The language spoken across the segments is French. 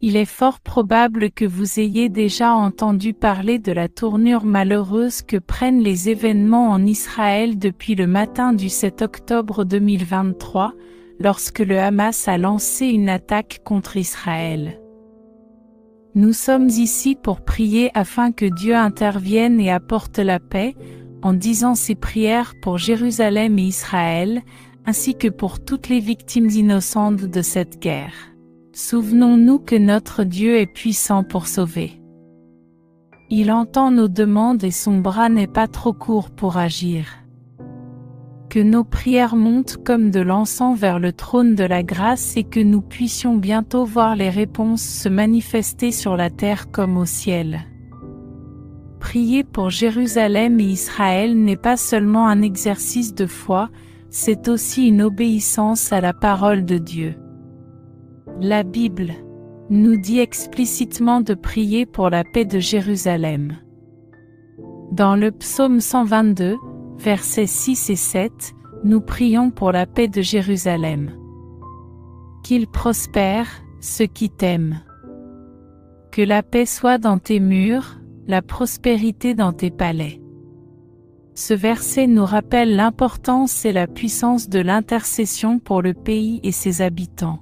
Il est fort probable que vous ayez déjà entendu parler de la tournure malheureuse que prennent les événements en Israël depuis le matin du 7 octobre 2023, lorsque le Hamas a lancé une attaque contre Israël. Nous sommes ici pour prier afin que Dieu intervienne et apporte la paix, en disant ces prières pour Jérusalem et Israël, ainsi que pour toutes les victimes innocentes de cette guerre. Souvenons-nous que notre Dieu est puissant pour sauver. Il entend nos demandes et son bras n'est pas trop court pour agir. Que nos prières montent comme de l'encens vers le trône de la grâce et que nous puissions bientôt voir les réponses se manifester sur la terre comme au ciel. Prier pour Jérusalem et Israël n'est pas seulement un exercice de foi, c'est aussi une obéissance à la parole de Dieu. La Bible nous dit explicitement de prier pour la paix de Jérusalem. Dans le psaume 122, versets 6 et 7, nous prions pour la paix de Jérusalem. Qu'il prospère, ceux qui t'aiment. Que la paix soit dans tes murs, la prospérité dans tes palais. Ce verset nous rappelle l'importance et la puissance de l'intercession pour le pays et ses habitants.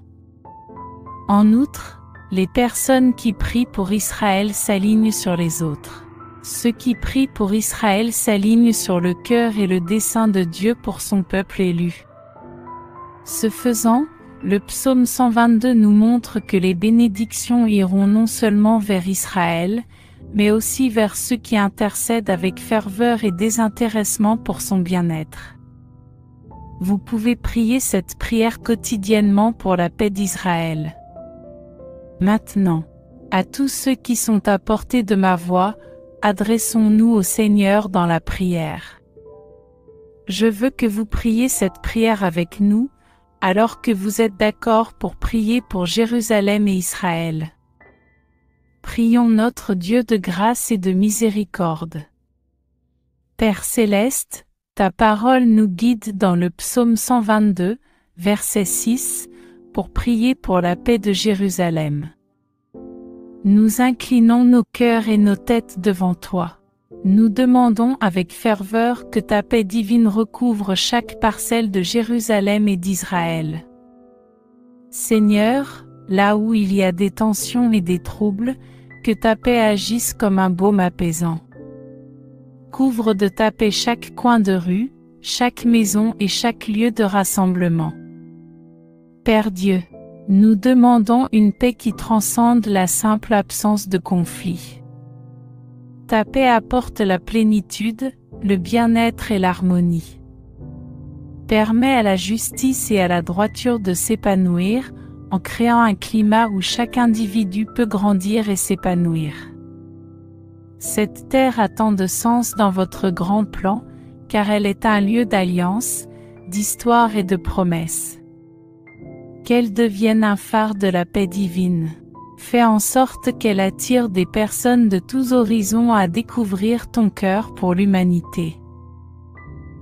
En outre, les personnes qui prient pour Israël s'alignent sur les autres. Ceux qui prient pour Israël s'alignent sur le cœur et le dessein de Dieu pour son peuple élu. Ce faisant, le psaume 122 nous montre que les bénédictions iront non seulement vers Israël, mais aussi vers ceux qui intercèdent avec ferveur et désintéressement pour son bien-être. Vous pouvez prier cette prière quotidiennement pour la paix d'Israël. Maintenant, à tous ceux qui sont à portée de ma voix, adressons-nous au Seigneur dans la prière. Je veux que vous priez cette prière avec nous, alors que vous êtes d'accord pour prier pour Jérusalem et Israël. Prions notre Dieu de grâce et de miséricorde. Père céleste, ta parole nous guide dans le psaume 122, verset 6, pour prier pour la paix de Jérusalem. Nous inclinons nos cœurs et nos têtes devant toi. Nous demandons avec ferveur que ta paix divine recouvre chaque parcelle de Jérusalem et d'Israël. Seigneur, là où il y a des tensions et des troubles, que ta paix agisse comme un baume apaisant. Couvre de ta paix chaque coin de rue, chaque maison et chaque lieu de rassemblement. Père Dieu, nous demandons une paix qui transcende la simple absence de conflit. Ta paix apporte la plénitude, le bien-être et l'harmonie. Permets à la justice et à la droiture de s'épanouir, en créant un climat où chaque individu peut grandir et s'épanouir. Cette terre a tant de sens dans votre grand plan, car elle est un lieu d'alliance, d'histoire et de promesses. Qu'elle devienne un phare de la paix divine. Fais en sorte qu'elle attire des personnes de tous horizons à découvrir ton cœur pour l'humanité.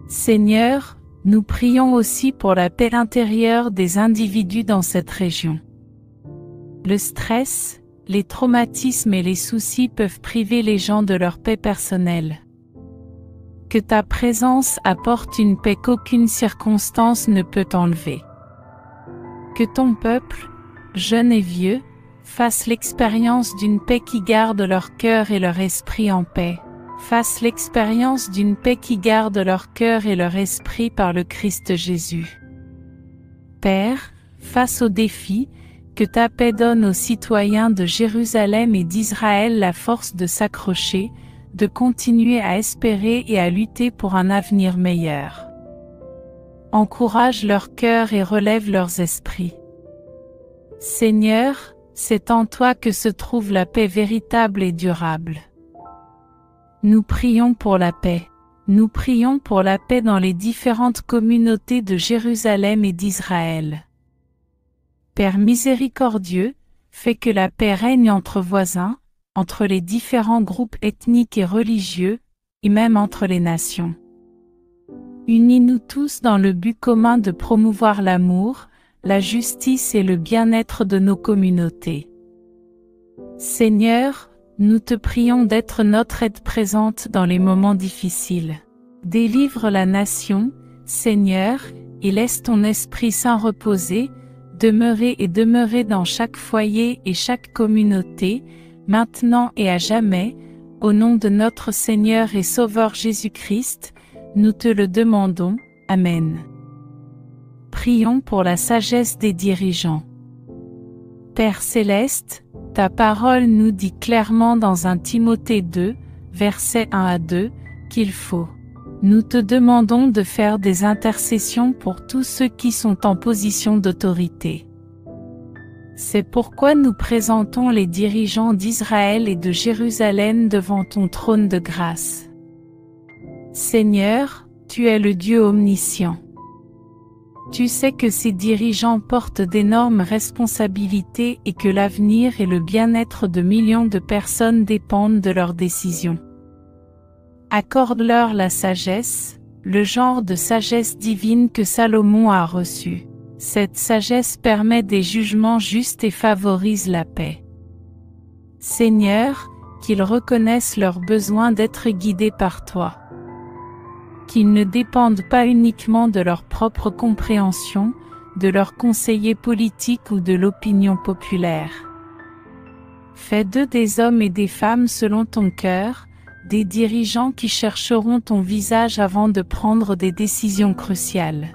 Seigneur, nous prions aussi pour la paix intérieure des individus dans cette région. Le stress, les traumatismes et les soucis peuvent priver les gens de leur paix personnelle. Que ta présence apporte une paix qu'aucune circonstance ne peut enlever. Que ton peuple, jeune et vieux, fasse l'expérience d'une paix qui garde leur cœur et leur esprit en paix. Fasse l'expérience d'une paix qui garde leur cœur et leur esprit par le Christ Jésus. Père, face aux défis, que ta paix donne aux citoyens de Jérusalem et d'Israël la force de s'accrocher, de continuer à espérer et à lutter pour un avenir meilleur. Encourage leur cœur et relève leurs esprits. Seigneur, c'est en toi que se trouve la paix véritable et durable. Nous prions pour la paix. Nous prions pour la paix dans les différentes communautés de Jérusalem et d'Israël. Père miséricordieux, fais que la paix règne entre voisins, entre les différents groupes ethniques et religieux, et même entre les nations. Unis-nous tous dans le but commun de promouvoir l'amour, la justice et le bien-être de nos communautés. Seigneur, nous te prions d'être notre aide présente dans les moments difficiles. Délivre la nation, Seigneur, et laisse ton Esprit Saint reposer, demeurer dans chaque foyer et chaque communauté, maintenant et à jamais, au nom de notre Seigneur et Sauveur Jésus-Christ, nous te le demandons. Amen. Prions pour la sagesse des dirigeants. Père céleste, ta parole nous dit clairement dans 1 Timothée 2, versets 1 à 2, qu'il faut. Nous te demandons de faire des intercessions pour tous ceux qui sont en position d'autorité. C'est pourquoi nous présentons les dirigeants d'Israël et de Jérusalem devant ton trône de grâce. Seigneur, tu es le Dieu omniscient. Tu sais que ces dirigeants portent d'énormes responsabilités et que l'avenir et le bien-être de millions de personnes dépendent de leurs décisions. Accorde-leur la sagesse, le genre de sagesse divine que Salomon a reçu. Cette sagesse permet des jugements justes et favorise la paix. Seigneur, qu'ils reconnaissent leur besoin d'être guidés par toi. Qu'ils ne dépendent pas uniquement de leur propre compréhension, de leurs conseillers politiques ou de l'opinion populaire. Fais d'eux des hommes et des femmes selon ton cœur, des dirigeants qui chercheront ton visage avant de prendre des décisions cruciales.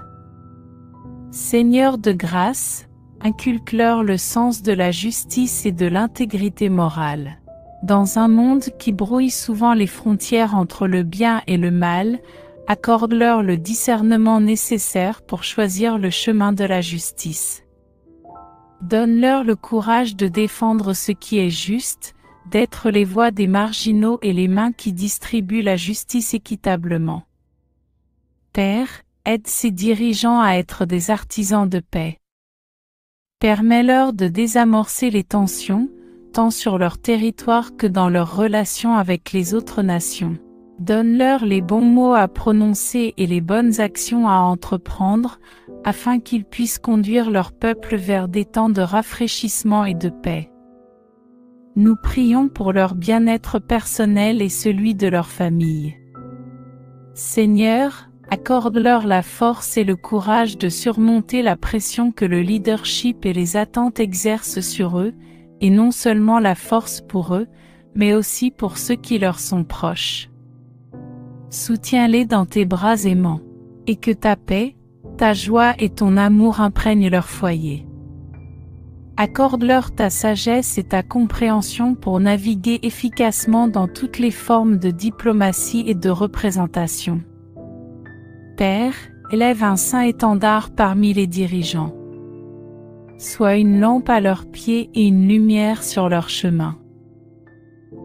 Seigneur de grâce, inculque-leur le sens de la justice et de l'intégrité morale. Dans un monde qui brouille souvent les frontières entre le bien et le mal, accorde-leur le discernement nécessaire pour choisir le chemin de la justice. Donne-leur le courage de défendre ce qui est juste, d'être les voix des marginaux et les mains qui distribuent la justice équitablement. Père, aide ces dirigeants à être des artisans de paix. Permets-leur de désamorcer les tensions, tant sur leur territoire que dans leurs relations avec les autres nations. Donne-leur les bons mots à prononcer et les bonnes actions à entreprendre, afin qu'ils puissent conduire leur peuple vers des temps de rafraîchissement et de paix. Nous prions pour leur bien-être personnel et celui de leur famille. Seigneur, accorde-leur la force et le courage de surmonter la pression que le leadership et les attentes exercent sur eux, et non seulement la force pour eux, mais aussi pour ceux qui leur sont proches. Soutiens-les dans tes bras aimants, et que ta paix, ta joie et ton amour imprègnent leur foyer. Accorde-leur ta sagesse et ta compréhension pour naviguer efficacement dans toutes les formes de diplomatie et de représentation. Père, élève un saint étendard parmi les dirigeants. Sois une lampe à leurs pieds et une lumière sur leur chemin.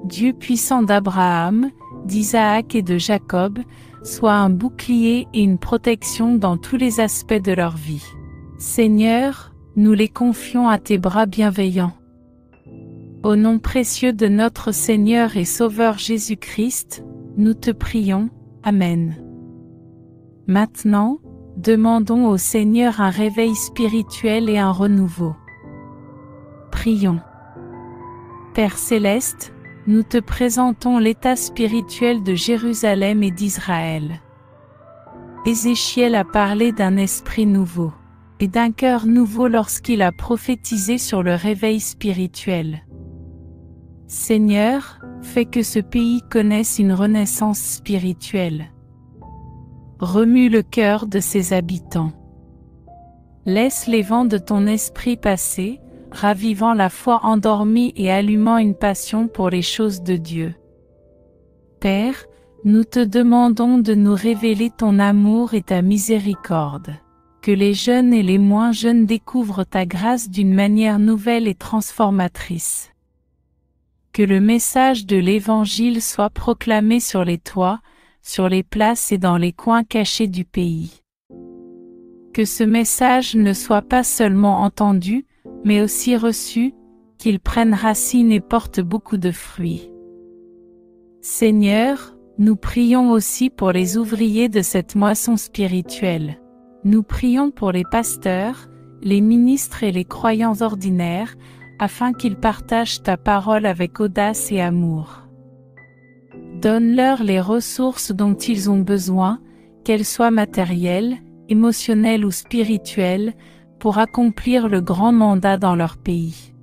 Dieu puissant d'Abraham, d'Isaac et de Jacob, sois un bouclier et une protection dans tous les aspects de leur vie. Seigneur, nous les confions à tes bras bienveillants. Au nom précieux de notre Seigneur et Sauveur Jésus-Christ, nous te prions. Amen. Maintenant, demandons au Seigneur un réveil spirituel et un renouveau. Prions. Père céleste, nous te présentons l'état spirituel de Jérusalem et d'Israël. Ézéchiel a parlé d'un esprit nouveau et d'un cœur nouveau lorsqu'il a prophétisé sur le réveil spirituel. Seigneur, fais que ce pays connaisse une renaissance spirituelle. Remue le cœur de ses habitants. Laisse les vents de ton esprit passer, ravivant la foi endormie et allumant une passion pour les choses de Dieu. Père, nous te demandons de nous révéler ton amour et ta miséricorde. Que les jeunes et les moins jeunes découvrent ta grâce d'une manière nouvelle et transformatrice. Que le message de l'Évangile soit proclamé sur les toits, sur les places et dans les coins cachés du pays. Que ce message ne soit pas seulement entendu, mais aussi reçu, qu'il prenne racine et porte beaucoup de fruits. Seigneur, nous prions aussi pour les ouvriers de cette moisson spirituelle. Nous prions pour les pasteurs, les ministres et les croyants ordinaires, afin qu'ils partagent ta parole avec audace et amour. Donne-leur les ressources dont ils ont besoin, qu'elles soient matérielles, émotionnelles ou spirituelles, pour accomplir le grand mandat dans leur pays.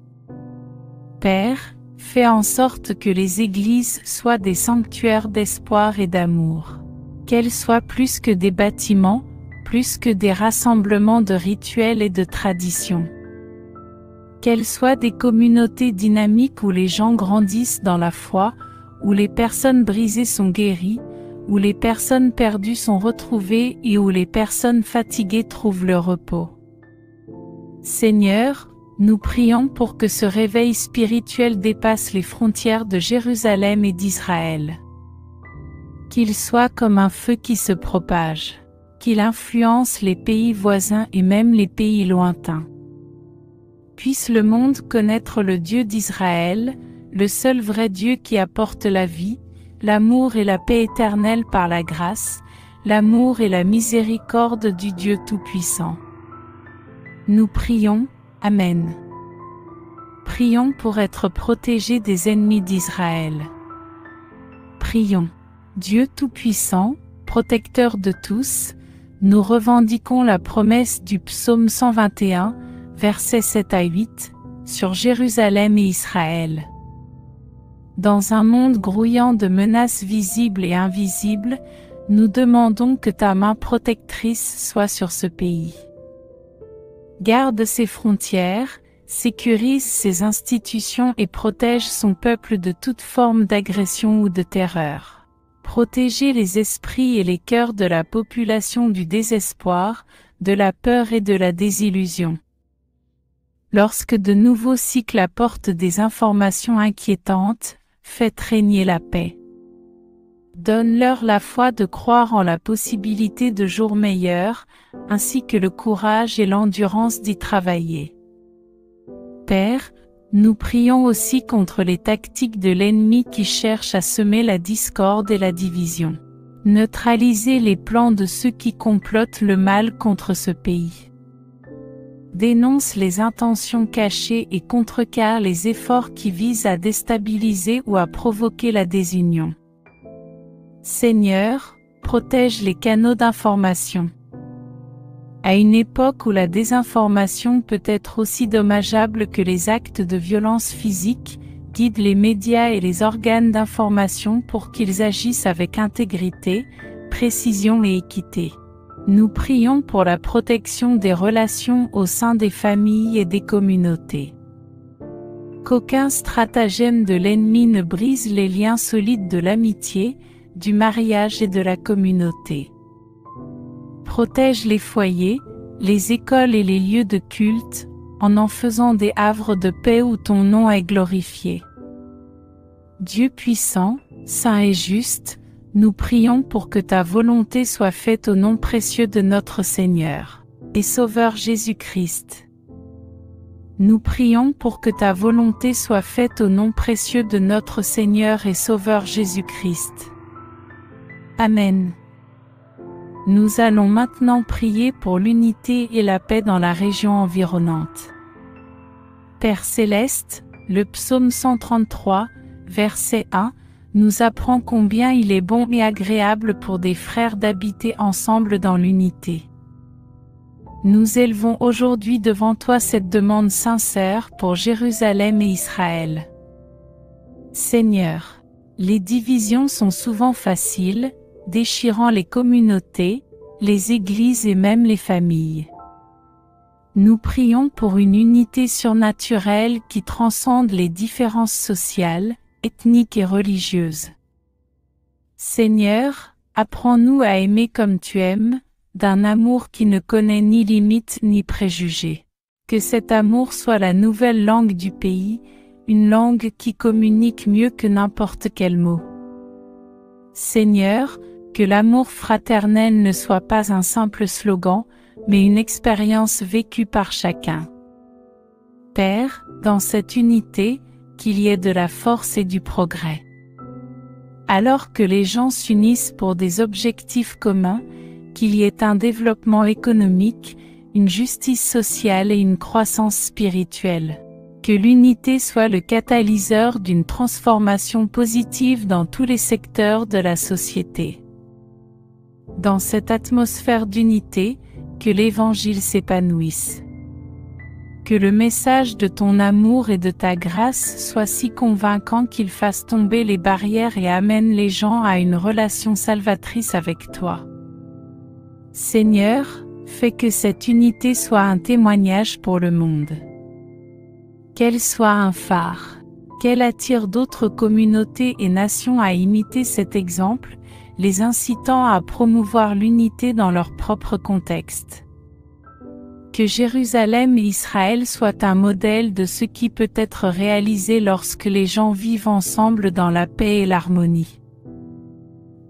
Père, fais en sorte que les églises soient des sanctuaires d'espoir et d'amour. Qu'elles soient plus que des bâtiments, plus que des rassemblements de rituels et de traditions. Qu'elles soient des communautés dynamiques où les gens grandissent dans la foi, où les personnes brisées sont guéries, où les personnes perdues sont retrouvées et où les personnes fatiguées trouvent le repos. Seigneur, nous prions pour que ce réveil spirituel dépasse les frontières de Jérusalem et d'Israël. Qu'il soit comme un feu qui se propage, qu'il influence les pays voisins et même les pays lointains. Puisse le monde connaître le Dieu d'Israël, le seul vrai Dieu qui apporte la vie, l'amour et la paix éternelle par la grâce, l'amour et la miséricorde du Dieu Tout-Puissant. Nous prions, Amen. Prions pour être protégés des ennemis d'Israël. Prions. Dieu Tout-Puissant, protecteur de tous, nous revendiquons la promesse du psaume 121, versets 7 à 8, sur Jérusalem et Israël. Dans un monde grouillant de menaces visibles et invisibles, nous demandons que ta main protectrice soit sur ce pays. Garde ses frontières, sécurise ses institutions et protège son peuple de toute forme d'agression ou de terreur. Protégez les esprits et les cœurs de la population du désespoir, de la peur et de la désillusion. Lorsque de nouveaux cycles apportent des informations inquiétantes, faites régner la paix. Donne-leur la foi de croire en la possibilité de jours meilleurs, ainsi que le courage et l'endurance d'y travailler. Père, nous prions aussi contre les tactiques de l'ennemi qui cherche à semer la discorde et la division. Neutralisez les plans de ceux qui complotent le mal contre ce pays. Dénonce les intentions cachées et contrecarre les efforts qui visent à déstabiliser ou à provoquer la désunion. Seigneur, protège les canaux d'information. À une époque où la désinformation peut être aussi dommageable que les actes de violence physique, guide les médias et les organes d'information pour qu'ils agissent avec intégrité, précision et équité. Nous prions pour la protection des relations au sein des familles et des communautés. Qu'aucun stratagème de l'ennemi ne brise les liens solides de l'amitié, du mariage et de la communauté. Protège les foyers, les écoles et les lieux de culte, en faisant des havres de paix où ton nom est glorifié. Dieu puissant, saint et juste, nous prions pour que ta volonté soit faite au nom précieux de notre Seigneur et Sauveur Jésus-Christ. Nous prions pour que ta volonté soit faite au nom précieux de notre Seigneur et Sauveur Jésus-Christ. Amen. Nous allons maintenant prier pour l'unité et la paix dans la région environnante. Père céleste, le psaume 133, verset 1, nous apprend combien il est bon et agréable pour des frères d'habiter ensemble dans l'unité. Nous élevons aujourd'hui devant toi cette demande sincère pour Jérusalem et Israël. Seigneur, les divisions sont souvent faciles, déchirant les communautés, les églises et même les familles. Nous prions pour une unité surnaturelle qui transcende les différences sociales, ethniques et religieuses. Seigneur, apprends-nous à aimer comme tu aimes, d'un amour qui ne connaît ni limites ni préjugés. Que cet amour soit la nouvelle langue du pays, une langue qui communique mieux que n'importe quel mot. Seigneur, que l'amour fraternel ne soit pas un simple slogan, mais une expérience vécue par chacun. Père, dans cette unité, qu'il y ait de la force et du progrès. Alors que les gens s'unissent pour des objectifs communs, qu'il y ait un développement économique, une justice sociale et une croissance spirituelle. Que l'unité soit le catalyseur d'une transformation positive dans tous les secteurs de la société. Dans cette atmosphère d'unité, que l'Évangile s'épanouisse. Que le message de ton amour et de ta grâce soit si convaincant qu'il fasse tomber les barrières et amène les gens à une relation salvatrice avec toi. Seigneur, fais que cette unité soit un témoignage pour le monde. Qu'elle soit un phare, qu'elle attire d'autres communautés et nations à imiter cet exemple, les incitant à promouvoir l'unité dans leur propre contexte. Que Jérusalem et Israël soient un modèle de ce qui peut être réalisé lorsque les gens vivent ensemble dans la paix et l'harmonie.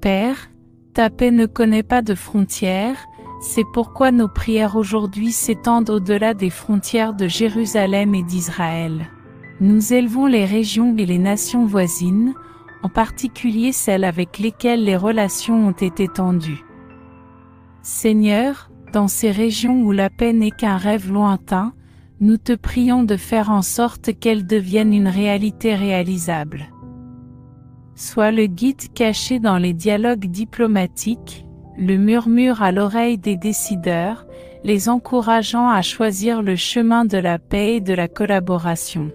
Père, ta paix ne connaît pas de frontières, c'est pourquoi nos prières aujourd'hui s'étendent au-delà des frontières de Jérusalem et d'Israël. Nous élevons les régions et les nations voisines, en particulier celles avec lesquelles les relations ont été tendues. Seigneur, dans ces régions où la paix n'est qu'un rêve lointain, nous te prions de faire en sorte qu'elle devienne une réalité réalisable. Sois le guide caché dans les dialogues diplomatiques, le murmure à l'oreille des décideurs, les encourageant à choisir le chemin de la paix et de la collaboration.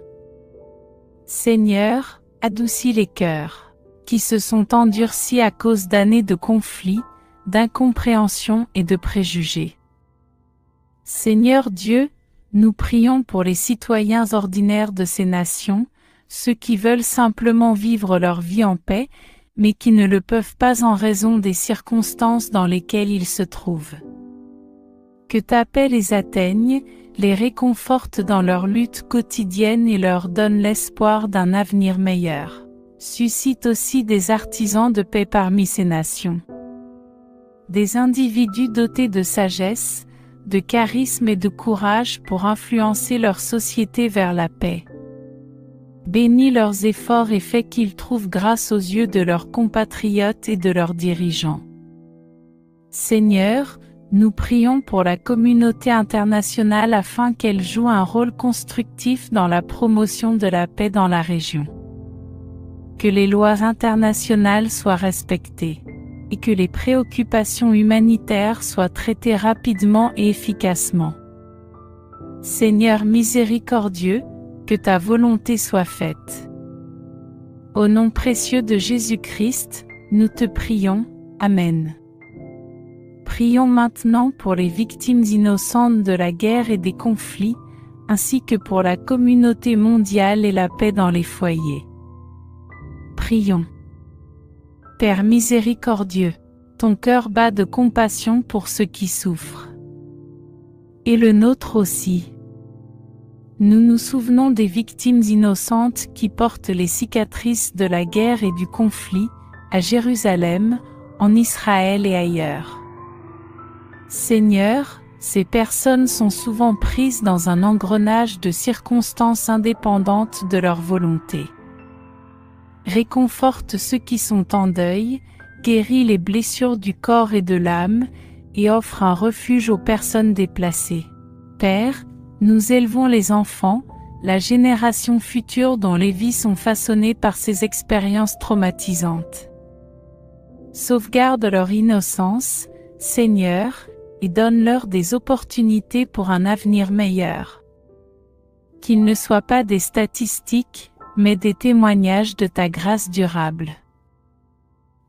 Seigneur, adoucis les cœurs, qui se sont endurcis à cause d'années de conflits, d'incompréhension et de préjugés. Seigneur Dieu, nous prions pour les citoyens ordinaires de ces nations, ceux qui veulent simplement vivre leur vie en paix, mais qui ne le peuvent pas en raison des circonstances dans lesquelles ils se trouvent. Que ta paix les atteigne, les réconforte dans leur lutte quotidienne et leur donne l'espoir d'un avenir meilleur. Suscite aussi des artisans de paix parmi ces nations. Des individus dotés de sagesse, de charisme et de courage pour influencer leur société vers la paix. Bénis leurs efforts et fais qu'ils trouvent grâce aux yeux de leurs compatriotes et de leurs dirigeants. Seigneur, nous prions pour la communauté internationale afin qu'elle joue un rôle constructif dans la promotion de la paix dans la région. Que les lois internationales soient respectées, et que les préoccupations humanitaires soient traitées rapidement et efficacement. Seigneur miséricordieux, que ta volonté soit faite. Au nom précieux de Jésus-Christ, nous te prions. Amen. Prions maintenant pour les victimes innocentes de la guerre et des conflits, ainsi que pour la communauté mondiale et la paix dans les foyers. Prions. Père miséricordieux, ton cœur bat de compassion pour ceux qui souffrent. Et le nôtre aussi. Nous nous souvenons des victimes innocentes qui portent les cicatrices de la guerre et du conflit, à Jérusalem, en Israël et ailleurs. Seigneur, ces personnes sont souvent prises dans un engrenage de circonstances indépendantes de leur volonté. Réconforte ceux qui sont en deuil, guéris les blessures du corps et de l'âme, et offre un refuge aux personnes déplacées. Père, nous élevons les enfants, la génération future dont les vies sont façonnées par ces expériences traumatisantes. Sauvegarde leur innocence, Seigneur, et donne-leur des opportunités pour un avenir meilleur. Qu'ils ne soient pas des statistiques, mais des témoignages de ta grâce durable.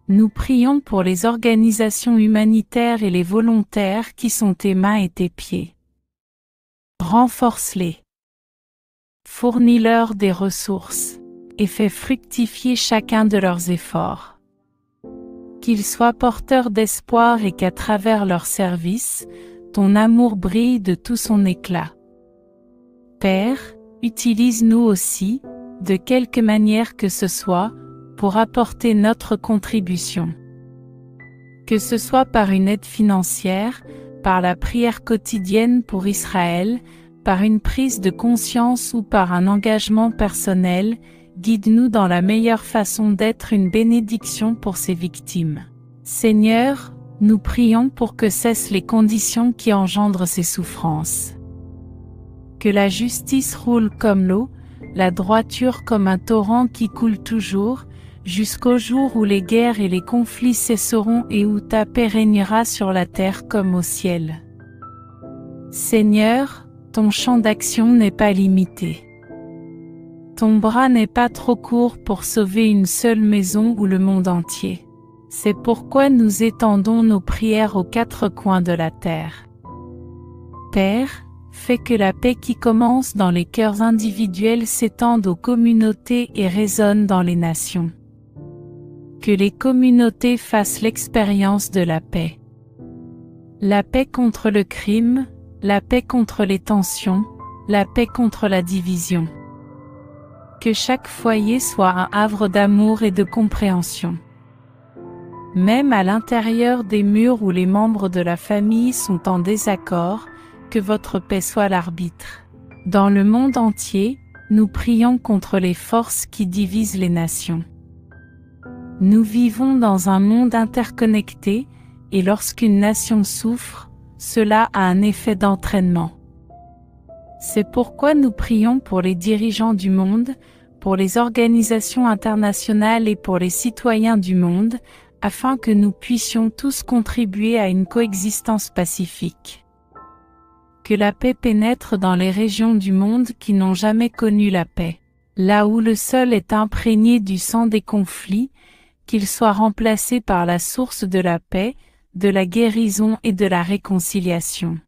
Nous prions pour les organisations humanitaires et les volontaires qui sont tes mains et tes pieds. Renforce-les. Fournis-leur des ressources, et fais fructifier chacun de leurs efforts. Qu'ils soient porteurs d'espoir et qu'à travers leur service, ton amour brille de tout son éclat. Père, utilise-nous aussi, de quelque manière que ce soit, pour apporter notre contribution. Que ce soit par une aide financière, par la prière quotidienne pour Israël, par une prise de conscience ou par un engagement personnel, guide-nous dans la meilleure façon d'être une bénédiction pour ces victimes. Seigneur, nous prions pour que cessent les conditions qui engendrent ces souffrances. Que la justice roule comme l'eau, la droiture comme un torrent qui coule toujours, jusqu'au jour où les guerres et les conflits cesseront et où ta paix régnera sur la terre comme au ciel. Seigneur, ton champ d'action n'est pas limité. Ton bras n'est pas trop court pour sauver une seule maison ou le monde entier. C'est pourquoi nous étendons nos prières aux quatre coins de la terre. Père, fais que la paix qui commence dans les cœurs individuels s'étende aux communautés et résonne dans les nations. Que les communautés fassent l'expérience de la paix. La paix contre le crime, la paix contre les tensions, la paix contre la division. Que chaque foyer soit un havre d'amour et de compréhension. Même à l'intérieur des murs où les membres de la famille sont en désaccord, que votre paix soit l'arbitre. Dans le monde entier, nous prions contre les forces qui divisent les nations. Nous vivons dans un monde interconnecté, et lorsqu'une nation souffre, cela a un effet d'entraînement. C'est pourquoi nous prions pour les dirigeants du monde, pour les organisations internationales et pour les citoyens du monde, afin que nous puissions tous contribuer à une coexistence pacifique. Que la paix pénètre dans les régions du monde qui n'ont jamais connu la paix. Là où le sol est imprégné du sang des conflits, qu'il soit remplacé par la source de la paix, de la guérison et de la réconciliation.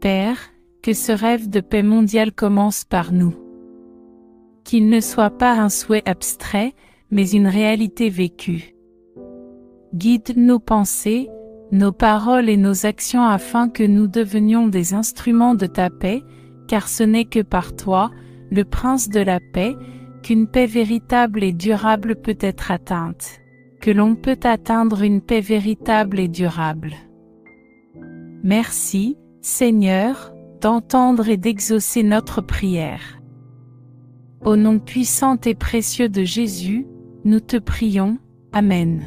Père, que ce rêve de paix mondiale commence par nous. Qu'il ne soit pas un souhait abstrait, mais une réalité vécue. Guide nos pensées, nos paroles et nos actions afin que nous devenions des instruments de ta paix, car ce n'est que par toi, le Prince de la paix, qu'une paix véritable et durable peut être atteinte. Que l'on peut atteindre une paix véritable et durable. Merci, Seigneur, d'entendre et d'exaucer notre prière. Au nom puissant et précieux de Jésus, nous te prions. Amen.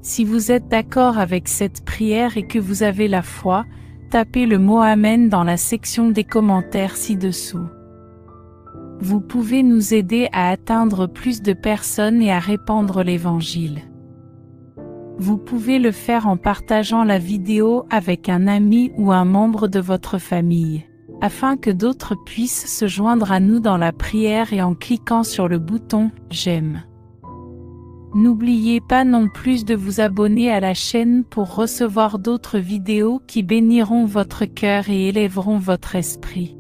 Si vous êtes d'accord avec cette prière et que vous avez la foi, tapez le mot Amen dans la section des commentaires ci-dessous. Vous pouvez nous aider à atteindre plus de personnes et à répandre l'Évangile. Vous pouvez le faire en partageant la vidéo avec un ami ou un membre de votre famille, afin que d'autres puissent se joindre à nous dans la prière et en cliquant sur le bouton « J'aime ». N'oubliez pas non plus de vous abonner à la chaîne pour recevoir d'autres vidéos qui béniront votre cœur et élèveront votre esprit.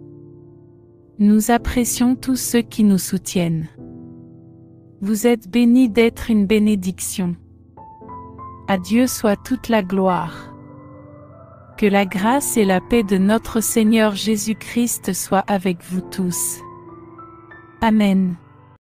Nous apprécions tous ceux qui nous soutiennent. Vous êtes bénis d'être une bénédiction. À Dieu soit toute la gloire. Que la grâce et la paix de notre Seigneur Jésus-Christ soient avec vous tous. Amen.